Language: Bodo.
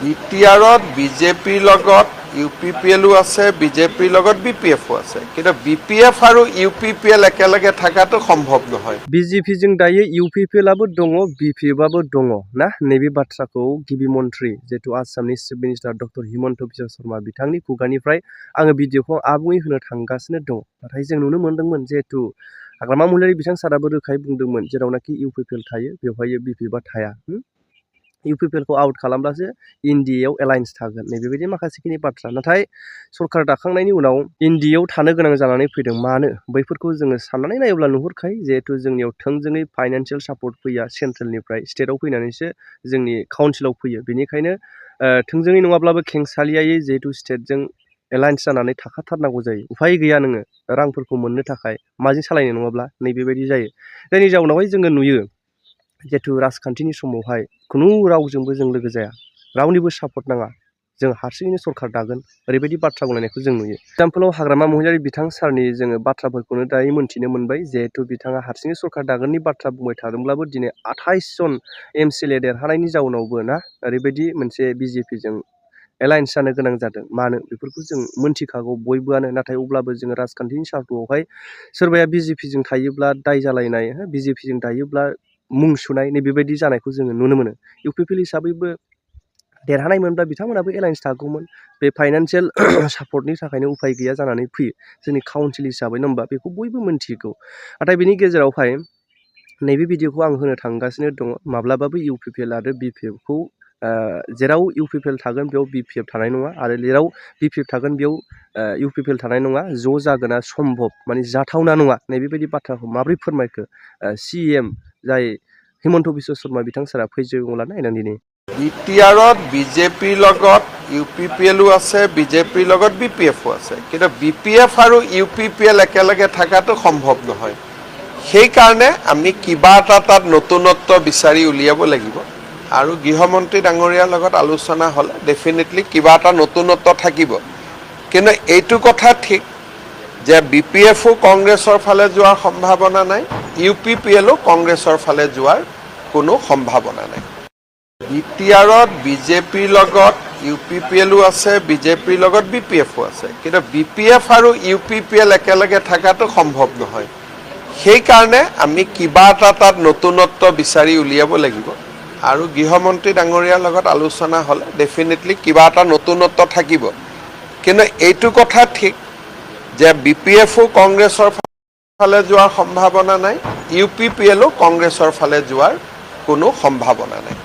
বিটিআৰত বিজেপিৰ লগত ইউপিপিএলো আছে, বিজেপিৰ লগত বিপিএফও আছে, কিন্তু বিপিএফ আৰু ইউপিপিএল একেলগে থকাটো সম্ভৱ নহয়। বিজেপিजों दायो इउपिपिएलआबो दङ बिपिएफआबो दङ ना नैबे बाथ्राखौ गिबि मन्थ्रि जिहेतु आसामनि chief minister doctor Himanta Biswa Sharma बिथांनि खुगानिफ्राय आङो भिडिअखौ आबुङै होनो थांगासिनो दङ। नाथाय जों नुनो मोन्दोंमोन जिहेतु हाग्रामा महिलारि बिथां साराबो रोखायै बुंदोंमोन जेरावनाखि इउपिपिएल थायो बेवहाय बिपिएफआ थाया। इउपिपिएलखौ आउट खालामब्लासो इन्डियायाव एलायन्स थागोन नैबेबायदि माखासेखिनि बाथ्रा। नाथाय सरकार दाखांनायनि उनाव इन्डियायाव थानो गोनां जानानै फैदों। मानो बैफोरखौ जोङो साननानै नायोब्ला नुहुरखायो जिहेतु जोंनियाव थोंजोङै फाइनान्सियेल सापर्ट फैया सेन्ट्रेलनिफ्राय स्टेटआव फैनानैसो जोंनि काउन्सिलाव फैयो। बेनिखायनो थोंजोङै नङाब्लाबो खेंसालियायै जिहेतु स्टेटजों एलायन्स जानानै थाखाथारनांगौ जायो। उफाय गैया नोङो रांफोरखौ मोननो थाखाय माजों सालायनो नङाब्ला नैबेबायदि जायो। जायनि जाउनावहाय जोङो नुयो जिहेतु राजखान्थिनि समावहाय खुनु रावजोंबो जों लोगो जाया, रावनिबो सापर्ट नाङा, जों हारसिङैनो सरकार दागोन ओरैबायदि बाथ्रा बुंनायखौ जों नुयो। एग्जाम्पलाव हाग्रामा महिलारि बिथां सारनि जोङो बाथ्राफोरखौनो दायो मोन्थिनो मोनबाय जिहेतु बिथाङा हारसिङै सरकार दागोननि बाथ्रा बुंबाय थादोंब्लाबो दिनै 28 जन एमसिएलए देरहानायनि जाउनावबो ना ओरैबायदि मोनसे बिजेपिजों एलायन्स जानो गोनां जादों। मानो बेफोरखौ जों मोन्थिखागौ बयबोआनो। नाथाय अब्लाबो जोङो राजखान्थिनि सार्थआवहाय सोरबाया बिजेपिजों थायोब्ला दाय जालायनाय, बिजेपिजों थायोब्ला मुं सुनाय नैबेबायदि जानायखौ जोङो नुनो मोनो। इउपिपिएल हिसाबैबो देरहानाय मोनब्ला बिथांमोनाबो एलायन्स थागौमोन। बे फाइनान्सियेल सापर्टनि थाखायनो उफाय गैया जानानै फैयो जोंनि काउन्सिल हिसाबै, नङा होमबा? बेखौ बयबो मोन्थिगौ। नाथाय बेनि गेजेरावहाय नैबे भिडिअखौ आं होनो थांगासिनो दङ। माब्लाबाबो इउपिपिएल आरो बिपिएफखौ जेराव इउपिपिएल थागोन बेयाव बिपिएफ थानाय नङा आरो जेराव बिपिएफ थागोन बेयाव इउपिपिएल थानाय नङा। ज' जागोना सम्भब माने जाथावना नङा। नैबेबायदि बाथ्राखौ माबोरै फोरमायखो सिएम जाय हिमन्त बिश्व शर्मा बिथां सारा फैजोबोला नायनां दिनै। বিটিআৰত বিজেপিৰ লগত ইউপিপিএলো আছে, বিজেপিৰ লগত বিপিএফও আছে, কিন্তু বিপিএফ আৰু ইউপিপিএল একেলগে থকাটো সম্ভৱ নহয়। সেইকাৰণে আমি কিবা এটা তাত নতুনত্ব বিচাৰি উলিয়াব লাগিব আৰু গৃহমন্ত্ৰী ডাঙৰীয়াৰ লগত আলোচনা হ'লে ডেফিনেটলি কিবা এটা নতুনত্ব থাকিব। কিন্তু এইটো কথা ঠিক যে বিপিএফও কংগ্ৰেছৰ ফালে যোৱাৰ সম্ভাৱনা নাই, ইউপিপিএলো কংগ্ৰেছৰ ফালে যোৱাৰ কোনো সম্ভাৱনা নাই। বিটিআৰত বিজেপিৰ লগত ইউপিপিএলো আছে, বিজেপিৰ লগত বিপিএফও আছে, কিন্তু বিপিএফ আৰু ইউপিপিএল একেলগে থকাটো সম্ভৱ নহয়। সেইকাৰণে আমি কিবা এটা তাত নতুনত্ব বিচাৰি উলিয়াব লাগিব আৰু গৃহমন্ত্ৰী ডাঙৰীয়াৰ লগত আলোচনা হ'লে ডেফিনেটলি কিবা এটা নতুনত্ব থাকিব। কিন্তু এইটো কথা ঠিক যে বিপিএফও কংগ্ৰেছৰ ফালে যোৱাৰ সম্ভাৱনা নাই, ইউপিপিএলো কংগ্ৰেছৰ ফালে যোৱাৰ কোনো সম্ভাৱনা নাই।